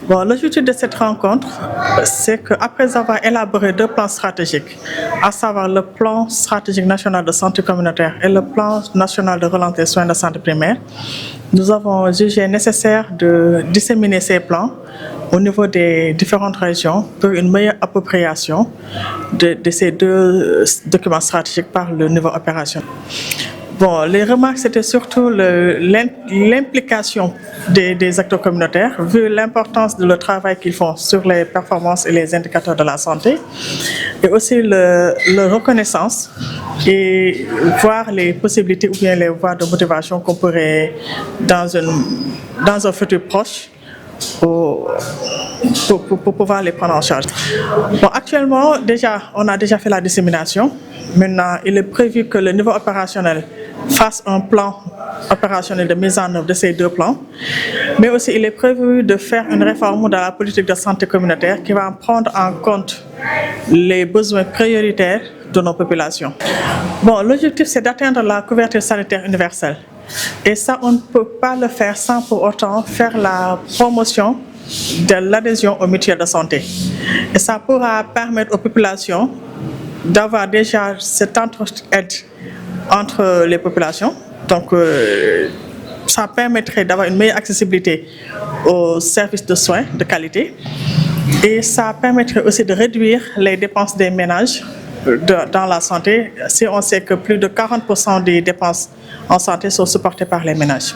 Bon, l'objectif de cette rencontre, c'est qu'après avoir élaboré deux plans stratégiques, à savoir le plan stratégique national de santé communautaire et le plan national de relance des soins de santé primaire, nous avons jugé nécessaire de disséminer ces plans au niveau des différentes régions pour une meilleure appropriation de ces deux documents stratégiques par le niveau opérationnel. Bon, les remarques, c'était surtout l'implication des acteurs communautaires, vu l'importance de le travail qu'ils font sur les performances et les indicateurs de la santé, et aussi leur reconnaissance et voir les possibilités ou bien les voies de motivation qu'on pourrait, dans un futur proche, pour pouvoir les prendre en charge. Bon, actuellement, on a déjà fait la dissémination. Maintenant, il est prévu que le niveau opérationnel fasse un plan opérationnel de mise en œuvre de ces deux plans. Mais aussi, il est prévu de faire une réforme dans la politique de santé communautaire qui va prendre en compte les besoins prioritaires de nos populations. Bon, l'objectif, c'est d'atteindre la couverture sanitaire universelle. Et ça, on ne peut pas le faire sans pour autant faire la promotion de l'adhésion aux mutuelles de santé. Et ça pourra permettre aux populations d'avoir déjà cette entraide entre les populations. Donc, ça permettrait d'avoir une meilleure accessibilité aux services de soins de qualité. Et ça permettrait aussi de réduire les dépenses des ménages dans la santé, si on sait que plus de 40% des dépenses en santé sont supportées par les ménages.